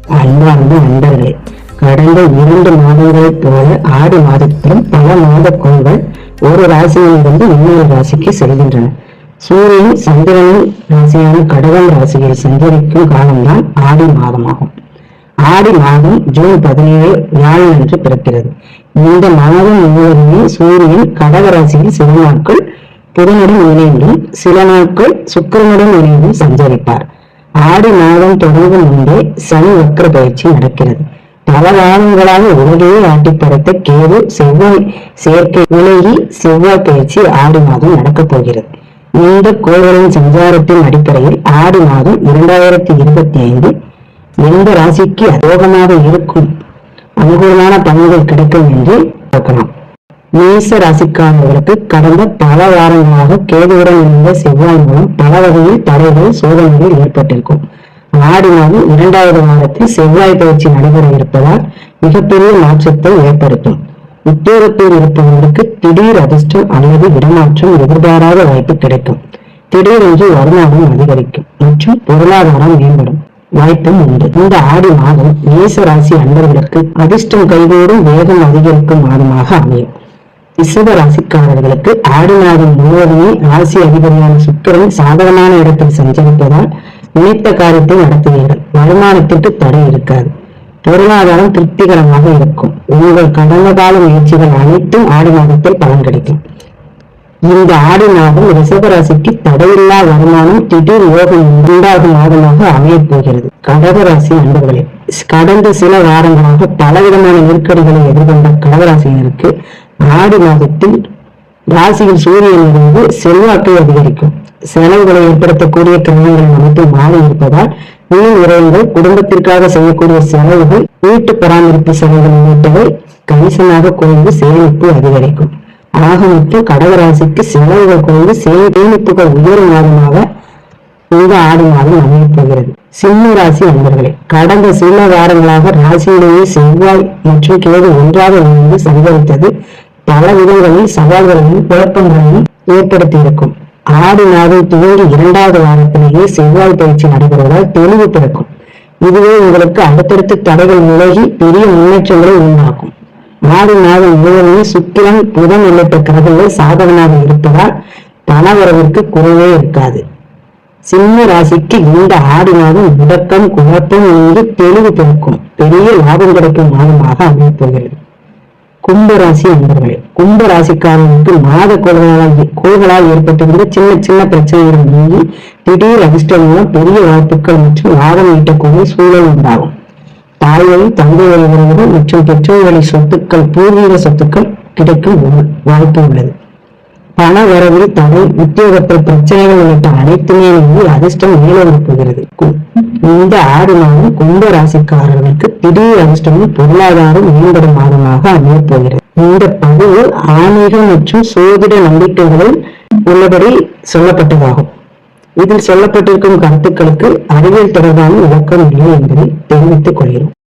அன்பார்ந்த நண்பர்களே, கடந்த 2 மாதங்களைப் போல ஆடி மாதத்திலும் பல மாத கோள்கள் ஒரு ராசியிலிருந்து இன்னொரு ராசிக்கு செல்கின்றன. சூரியன் சந்திரனின் ராசியான கடகம் ராசியை சஞ்சரிக்கும் காலம்தான் ஆடி மாதமாகும். ஆடி மாதம் ஜூன் 17 வியாழனன்று பிறக்கிறது. இந்த மாதம் முழுவதுமே சூரியன் கடக ராசியில் சில நாட்கள் புதனுடன் இணைந்தும் சில நாட்கள் சுக்கிரனுடன் இணைந்தும் சஞ்சரிப்பார். ஆடி மாதம் தொடங்கும் முன்பே சனி வக்ர பயிற்சி நடக்கிறது. பல வாரங்களாக உலகையே ஆட்டி படைத்த கேது செவ்வாய் சேர்க்கை விலகி செவ்வாய் பயிற்சி ஆடி மாதம் நடக்கப் போகிறது. இந்த கோள்களின் சஞ்சாரத்தின் அடிப்படையில் ஆடி மாதம் 2025 எந்த ராசிக்கு அரோகமாக இருக்கும் அனுகூலமான பலன்கள் கிடைக்கும் என்று பார்க்கலாம். மேச ராசிக்காரர்களுக்கு கடந்த பல வாரங்களாக கேதுவுடன் இருந்த செவ்வாய் மூலம் பல வகையில் தடைகள் சோதனைகள் ஏற்பட்டிருக்கும். ஆடி மாதம் 2வது வாரத்தில் செவ்வாய் பயிற்சி நடைபெற இருப்பதால் மிகப்பெரிய மாற்றத்தை ஏற்படுத்தும். உத்தியோகத்தில் இருப்பவர்களுக்கு திடீர் அதிர்ஷ்டம் அல்லது இடமாற்றம் எதிர்பாராத வாய்ப்பு கிடைக்கும். திடீரென்று வருமானம் அதிகரிக்கும் மற்றும் பொருளாதாரம் மேம்படும் வாய்ப்பும் உண்டு. இந்த ஆடி மாதம் மேச ராசி அன்பர்களுக்கு அதிர்ஷ்டம் கைகூடும் வேகம் அதிகரிக்கும் மாதமாக அமையும். ரிஷப ராசிக்காரர்களுக்கு ஆடி மாதம் முழுவதுமே ராசி அதிபதியான சுக்கிரன் சாதகமான இடத்தில் சஞ்சரிப்பதால் நினைத்த காரியத்தை நடத்துவீர்கள். வருமானத்திற்கு தடை இருக்காது. பொருளாதாரம் திருப்திகரமாக இருக்கும். உங்கள் கடந்த கால முயற்சிகள் அனைத்தும் ஆடி மாதத்தில் பலன் கிடைக்கும். இந்த ஆடி மாதம் ரிஷப ராசிக்கு தடையில்லா வருமானம் திடீர் யோகம் உண்டாகும் மாதமாக அமையப் போகிறது. கடகராசி அன்பர்களே, கடந்த சில வாரங்களாக பலவிதமான நெருக்கடிகளை எதிர்கொண்ட கடகராசியினருக்கு ஆடி மாதத்தில் ராசியில் சூரியனிலிருந்து செல்வாக்கை அதிகரிக்கும். செலவுகளை ஏற்படுத்தக்கூடிய கிரகங்களின் அமைப்பு மாறி இருப்பதால் வீண் விரயங்கள், குடும்பத்திற்காக செய்யக்கூடிய செலவுகள், வீட்டு பராமரிப்பு செலவுகள் உள்ளிட்டவை கணிசமாக குறைந்து சேமிப்பு அதிகரிக்கும். ஆக மொத்தம் கடகராசிக்கு செலவுகள் குறைந்து சேமிப்புகள் உயரும் மாதமாக இந்த ஆடி மாதம் அமையப் போகிறது. சிம்ம ராசி அன்பர்களே, கடந்த சில வாரங்களாக ராசியிலேயே செவ்வாய் மற்றும் கேது ஒன்றாக இணைந்து சஞ்சரித்தது பல விதங்களில் சவால்களையும் குழப்பங்களையும் ஏற்படுத்தி இருக்கும். ஆடி மாதம் துவங்கி 2வது வாரத்திலேயே செவ்வாய் பயிற்சி நடைபெறுவதால் தெளிவு பிறக்கும். இதுவே உங்களுக்கு அடுத்தடுத்த தடைகள் விலகி பெரிய முன்னேற்றங்களை உண்டாக்கும். ஆடி மாதம் முழுவதுமே சுக்கிரன் புதன் உள்ளிட்ட கிரகங்கள் சாதகமாக இருப்பதால் பண வரவிற்கு குறைவே இருக்காது. சிம்ம ராசிக்கு இந்த ஆடி மாதம் முடக்கம் குழப்பம் நீங்கி தெளிவு பிறக்கும். பெரிய லாபம் கிடைக்கும் மாதமாக அமையப் போகிறது. கும்பராசி அன்பர்களே, கும்பராசிக்காரர்களுக்கு மாத கோள்களால் ஏற்பட்டிருந்த சின்ன சின்ன பிரச்சனைகள் நீங்கி திடீர் அதிர்ஷ்டம் மூலம் பெரிய வாய்ப்புகள் மற்றும் லாபம் ஈட்டக்கூடிய சூழல் உண்டாகும். தாய் வழி, தந்தை வழி உறவுகள் மற்றும் பெற்றோர் வழி சொத்துக்கள், பூர்வீக சொத்துக்கள் கிடைக்கும் வாய்ப்பு உள்ளது. பண வரவில் தடை, உத்தியோகத்தில் பிரச்சனைகள் உள்ளிட்ட அனைத்துமே நீங்கி அதிர்ஷ்டம் மேலோங்க போகிறது. இந்த ஆடி மாதம் கும்ப ராசிக்காரர்களுக்கு திடீர் அதிர்ஷ்டமும் பொருளாதாரம் மேம்படும் மாதமாக அமையப் போகிறது. இந்த பதிவு ஆன்மீகம் மற்றும் சோதிட நம்பிக்கைகளில் உள்ளபடி சொல்லப்பட்டதாகும். இதில் சொல்லப்பட்டிருக்கும் கருத்துக்களுக்கு அறிவியல் தொடர்பான விளக்கம் இல்லை என்பதை தெரிவித்துக் கொள்கிறோம்.